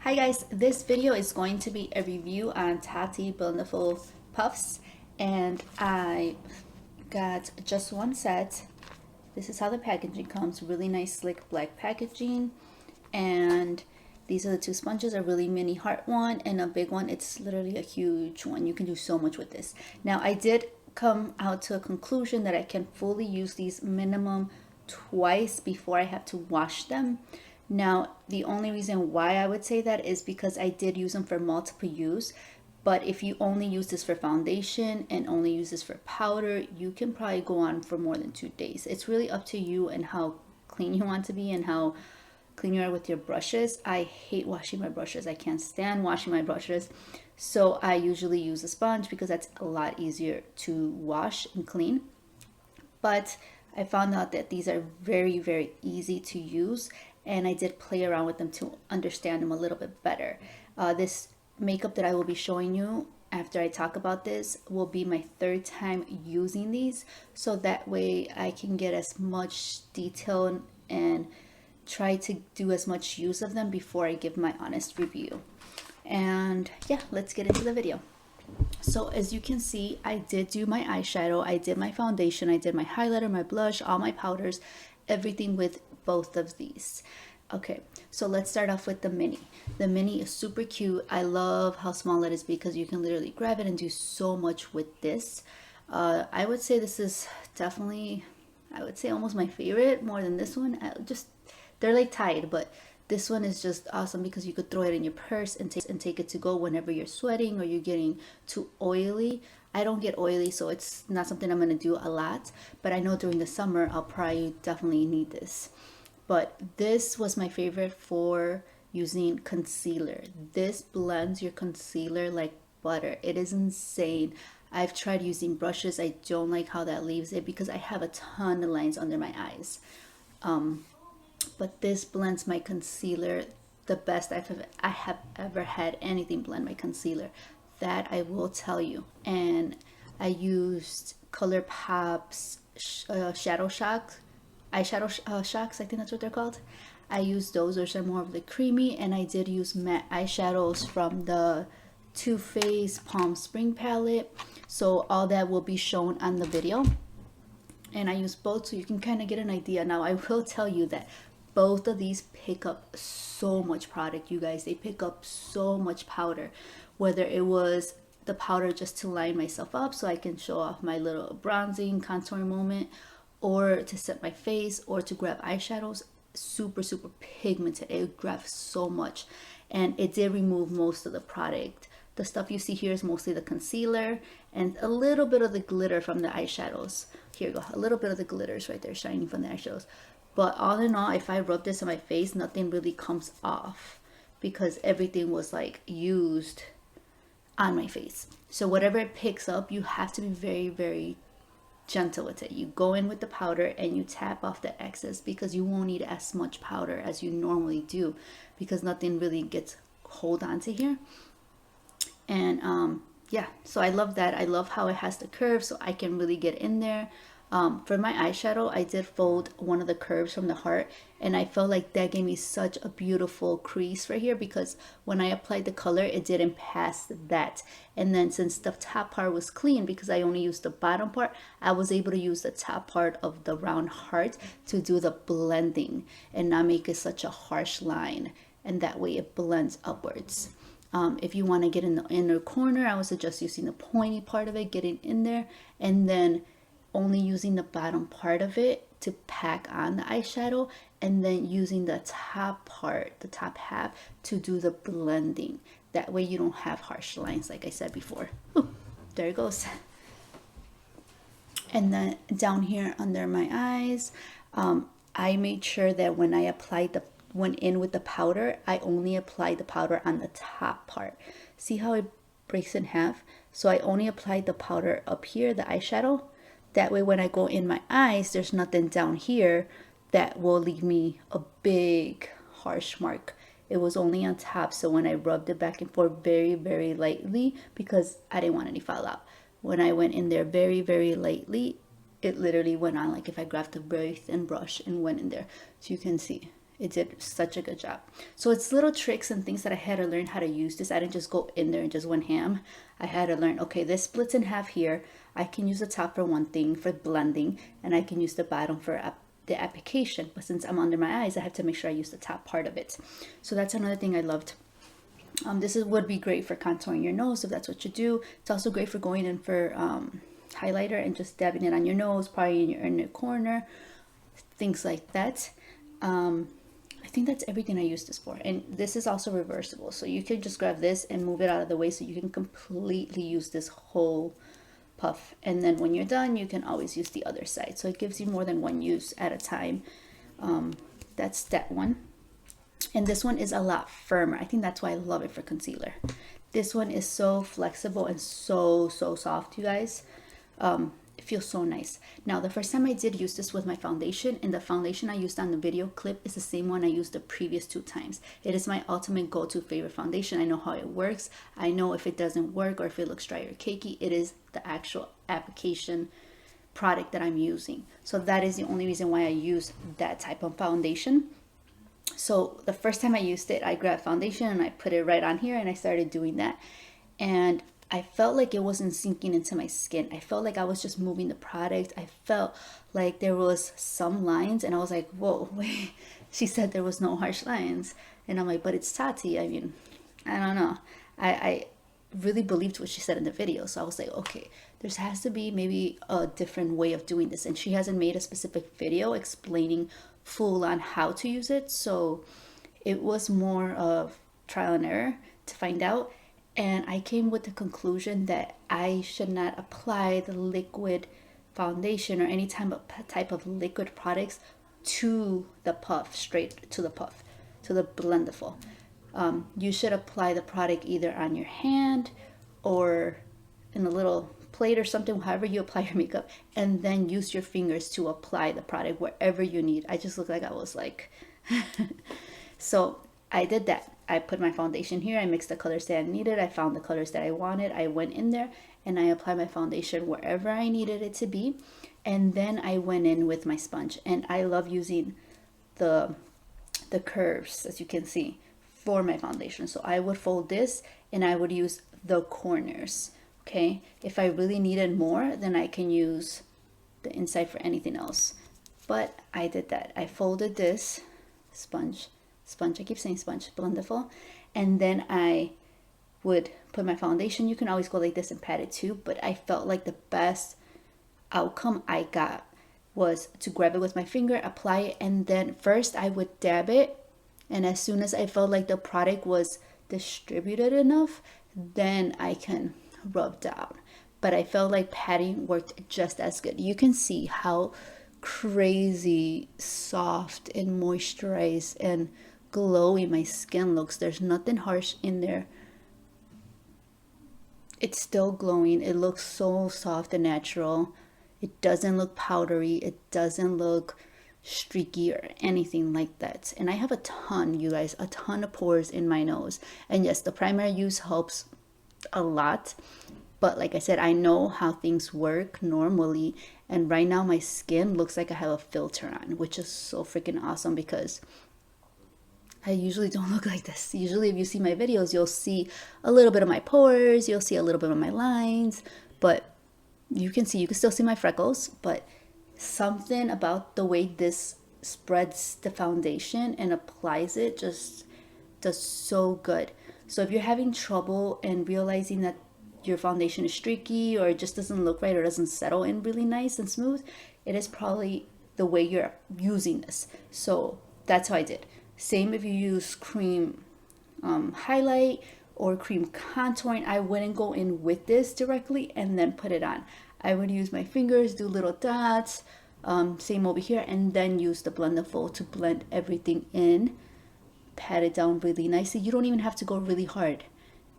Hi guys, this video is going to be a review on Tati Blendiful puffs, and I got just one set. This is how the packaging comes, really nice slick black packaging, and these are the two sponges, a really mini heart one and a big one. It's literally a huge one. You can do so much with this. Now I did come out to a conclusion that I can fully use these minimum twice before I have to wash them. Now, the only reason why I would say that is because I did use them for multiple use. But if you only use this for foundation and only use this for powder, you can probably go on for more than 2 days. It's really up to you and how clean you want to be and how clean you are with your brushes. I hate washing my brushes. I can't stand washing my brushes. So I usually use a sponge because that's a lot easier to wash and clean. But I found out that these are very, very easy to use, and I did play around with them to understand them a little bit better. This makeup that I will be showing you after I talk about this will be my third time using these, so that way I can get as much detail and try to do as much use of them before I give my honest review. And yeah, let's get into the video. So as you can see, I did do my eyeshadow, I did my foundation, I did my highlighter, my blush, all my powders, everything with both of these. Okay, so let's start off with the mini. The mini is super cute. I love how small it is because you can literally grab it and do so much with this. I would say this is definitely, I would say almost my favorite, more than this one. They're like tied, but this one is just awesome because you could throw it in your purse and take it to go whenever you're sweating or you're getting too oily. I don't get oily, so it's not something I'm going to do a lot, but I know during the summer I'll probably definitely need this. But this was my favorite for using concealer. This blends your concealer like butter. It is insane. I've tried using brushes. I don't like how that leaves it because I have a ton of lines under my eyes. But this blends my concealer the best I have ever had anything blend my concealer. That I will tell you. And I used ColourPop's Shadow Shock, eyeshadow shocks, I think that's what they're called. I used those, which are more of the creamy, and I did use matte eyeshadows from the Too Faced Palm Spring palette. So all that will be shown on the video. And I use both so you can kind of get an idea. Now I will tell you that both of these pick up so much product, you guys. They pick up so much powder, whether it was the powder just to line myself up so I can show off my little bronzing contour moment, or to set my face, or to grab eyeshadows. Super pigmented. It grabs so much, and it did remove most of the product. The stuff you see here is mostly the concealer and a little bit of the glitter from the eyeshadows. Here you go, a little bit of the glitters right there shining from the eyeshadows. But all in all, if I rub this on my face, nothing really comes off because everything was like used on my face. So whatever it picks up, you have to be very, very gentle with it. You go in with the powder and you tap off the excess because you won't need as much powder as you normally do because nothing really gets hold on to here. And yeah, so I love that. I love how it has the curve so I can really get in there. For my eyeshadow, I did fold one of the curves from the heart, and I felt like that gave me such a beautiful crease right here because when I applied the color, it didn't pass that. And then since the top part was clean because I only used the bottom part, I was able to use the top part of the round heart to do the blending and not make it such a harsh line, and that way it blends upwards. If you want to get in the inner corner, I would suggest using the pointy part of it, getting in there, and then only using the bottom part of it to pack on the eyeshadow, and then using the top part, the top half, to do the blending. That way you don't have harsh lines like I said before. Ooh, there it goes. And then down here under my eyes, I made sure that when I went in with the powder, I only applied the powder on the top part. See how it breaks in half? So I only applied the powder up here, the eyeshadow. That way when I go in my eyes, there's nothing down here that will leave me a big harsh mark. It was only on top, so when I rubbed it back and forth very, very lightly, because I didn't want any fallout. When I went in there very, very lightly, it literally went on like if I grabbed a very thin brush and went in there. So you can see, It did such a good job. So it's little tricks and things that I had to learn how to use this. I didn't just go in there and just went ham. I had to learn, okay, this splits in half here. I can use the top for one thing, for blending, and I can use the bottom for the application. But since I'm under my eyes, I have to make sure I use the top part of it. So that's another thing I loved. Would be great for contouring your nose if that's what you do. It's also great for going in for highlighter and just dabbing it on your nose, probably in your inner corner, things like that. I think that's everything I use this for. And this is also reversible, so you can just grab this and move it out of the way so you can completely use this whole puff. And then when you're done, you can always use the other side, so it gives you more than one use at a time. That's that one. And this one is a lot firmer. I think that's why I love it for concealer. This one is so flexible and so soft, you guys. It feels so nice. Now, the first time I did use this with my foundation, and the foundation I used on the video clip is the same one I used the previous 2 times. It is my ultimate go-to favorite foundation. I know how it works. I know if it doesn't work or if it looks dry or cakey. It is the actual application product that I'm using. So that is the only reason why I use that type of foundation. So the first time I used it, I grabbed foundation and I put it right on here and I started doing that. And I felt like it wasn't sinking into my skin. I felt like I was just moving the product. I felt like there was some lines and I was like, whoa, wait. She said there was no harsh lines. And I'm like, but it's Tati. I mean, I don't know. I really believed what she said in the video. So I was like, okay, there has to be maybe a different way of doing this. And she hasn't made a specific video explaining full on how to use it. So it was more of trial and error to find out. And I came with the conclusion that I should not apply the liquid foundation or any type of liquid products to the puff, straight to the puff, to the Blendiful. You should apply the product either on your hand or in a little plate or something, however you apply your makeup, and then use your fingers to apply the product wherever you need. I just looked like I was like... So I did that. I put my foundation here. I mixed the colors that I needed. I found the colors that I wanted. I went in there and I applied my foundation wherever I needed it to be. And then I went in with my sponge. And I love using the curves, as you can see, for my foundation. So I would fold this and I would use the corners. Okay. If I really needed more, then I can use the inside for anything else. But I did that. I folded this sponge, I keep saying sponge, Blendiful, and then I would put my foundation. You can always go like this and pat it too, but I felt like the best outcome I got was to grab it with my finger, apply it, and then first I would dab it, and as soon as I felt like the product was distributed enough, then I can rub down. But I felt like patting worked just as good. You can see how crazy soft and moisturized and glowy my skin looks. There's nothing harsh in there. It's still glowing. It looks so soft and natural. It doesn't look powdery. It doesn't look streaky or anything like that. And I have a ton, you guys, a ton of pores in my nose. And yes, the primer I use helps a lot. But like I said, I know how things work normally. And right now my skin looks like I have a filter on, which is so freaking awesome because I usually don't look like this. Usually if you see my videos, you'll see a little bit of my pores, you'll see a little bit of my lines, but you can still see my freckles, but something about the way this spreads the foundation and applies it just does so good. So if you're having trouble and realizing that your foundation is streaky or it just doesn't look right or doesn't settle in really nice and smooth, it is probably the way you're using this. So that's how I did. Same if you use cream highlight or cream contouring, I wouldn't go in with this directly and then put it on. I would use my fingers, do little dots, same over here, and then use the Blendiful to blend everything in, pat it down really nicely. You don't even have to go really hard,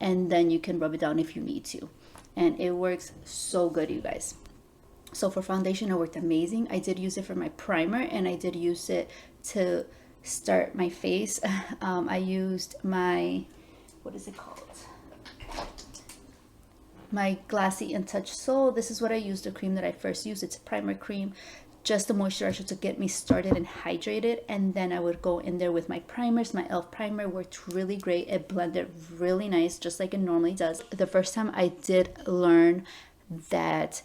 and then you can rub it down if you need to, and it works so good, you guys. So for foundation, it worked amazing. I did use it for my primer, and I did use it to start my face. I used my, what is it called? My Glassy In Touch Soul. This is what I used, the cream that I first used. It's a primer cream. just a moisturizer to get me started and hydrated, and then I would go in there with my primers. My e.l.f. primer worked really great. It blended really nice, just like it normally does. The first time I did learn that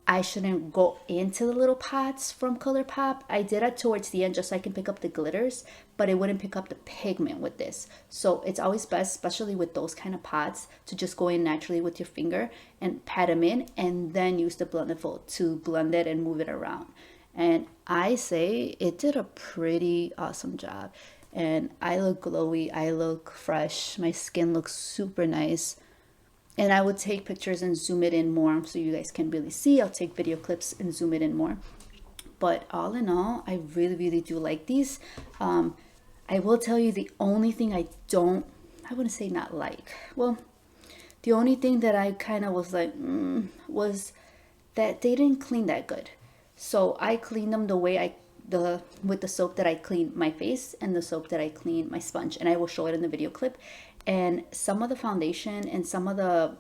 I shouldn't go into the little pots from ColourPop. I did it towards the end just so I can pick up the glitters, but it wouldn't pick up the pigment with this. So it's always best, especially with those kind of pots, to just go in naturally with your finger and pat them in, and then use the Blendiful to blend it and move it around. And I say it did a pretty awesome job. And I look glowy, I look fresh, my skin looks super nice. And I would take pictures and zoom it in more so you guys can really see. I'll take video clips and zoom it in more. But all in all, I really do like these. I will tell you the only thing I wouldn't say not like. Well, the only thing that I kind of was like, was that they didn't clean that good. So I cleaned them the way with the soap that I clean my face and the soap that I clean my sponge. And I will show it in the video clip. And some of the foundation and some of the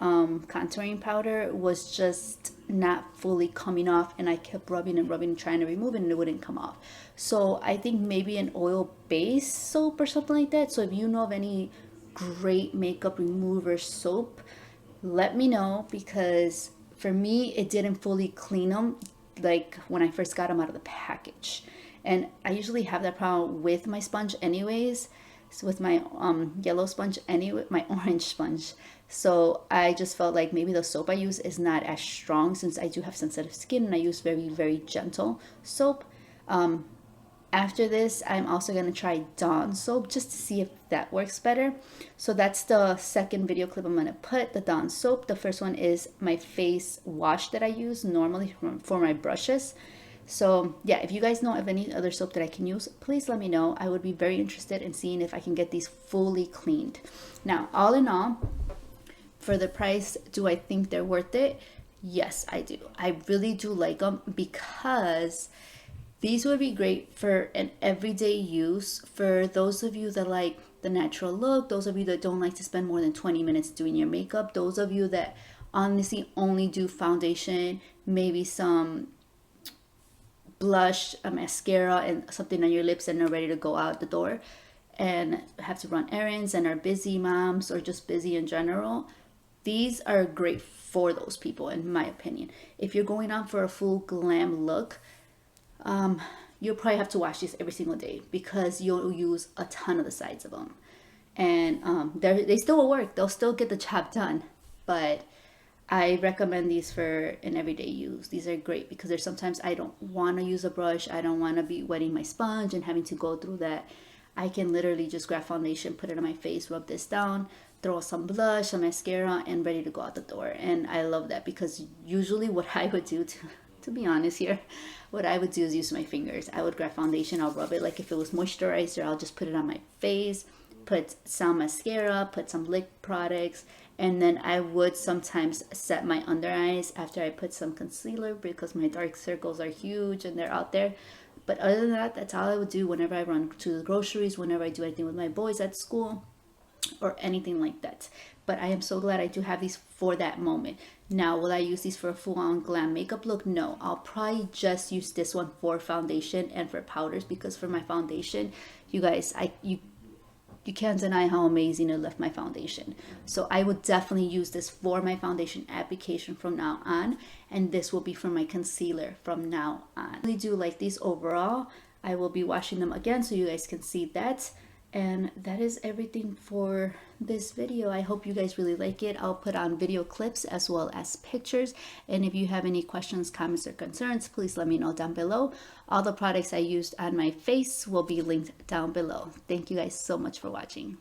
contouring powder was just not fully coming off, and I kept rubbing and trying to remove it, and it wouldn't come off. So I think maybe an oil-based soap or something like that. So if you know of any great makeup remover soap, let me know, because for me it didn't fully clean them like when I first got them out of the package. And I usually have that problem with my sponge anyways, with my yellow sponge anyway, my orange sponge. So I just felt like maybe the soap I use is not as strong, since I do have sensitive skin and I use very gentle soap. After this, I'm also going to try Dawn soap just to see if that works better. So that's the second video clip I'm going to put, the Dawn soap. The first one is my face wash that I use normally for my brushes. So yeah, if you guys know of any other soap that I can use, please let me know. I would be very interested in seeing if I can get these fully cleaned. Now, all in all, for the price, do I think they're worth it? Yes, I do. I really do like them, because these would be great for an everyday use for those of you that like the natural look, those of you that don't like to spend more than 20 minutes doing your makeup, those of you that honestly only do foundation, maybe some blush, a mascara, and something on your lips, and are ready to go out the door and have to run errands and are busy moms or just busy in general. These are great for those people, in my opinion. If you're going on for a full glam look, you'll probably have to wash these every single day, because you'll use a ton of the sides of them. And they still will work. They'll still get the job done. But I recommend these for an everyday use. These are great because there's sometimes I don't want to use a brush. I don't want to be wetting my sponge and having to go through that. I can literally just grab foundation, put it on my face, rub this down, throw some blush, some mascara, and ready to go out the door. And I love that, because usually what I would do, to be honest here, what I would do is use my fingers. I would grab foundation, I'll rub it. Like if it was moisturizer, I'll just put it on my face, put some mascara, put some lip products, and then I would sometimes set my under eyes after I put some concealer, because my dark circles are huge and they're out there. But other than that, that's all I would do whenever I run to the groceries, whenever I do anything with my boys at school, or anything like that. But I am so glad I do have these for that moment. Now, will I use these for a full-on glam makeup look? No, I'll probably just use this one for foundation and for powders, because for my foundation, you guys, you can't deny how amazing it left my foundation. So I would definitely use this for my foundation application from now on, and this will be for my concealer from now on. I really do like these overall. I will be washing them again so you guys can see that. And that is everything for this video. I hope you guys really like it. I'll put on video clips as well as pictures. And if you have any questions, comments, or concerns, please let me know down below. All the products I used on my face will be linked down below. Thank you guys so much for watching.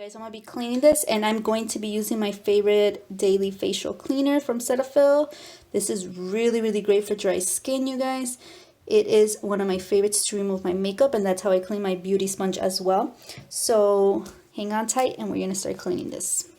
Guys, I'm going to be cleaning this, and I'm going to be using my favorite daily facial cleaner from Cetaphil. This is really, really great for dry skin, you guys. It is one of my favorites to remove my makeup, and that's how I clean my beauty sponge as well. So hang on tight, and we're going to start cleaning this.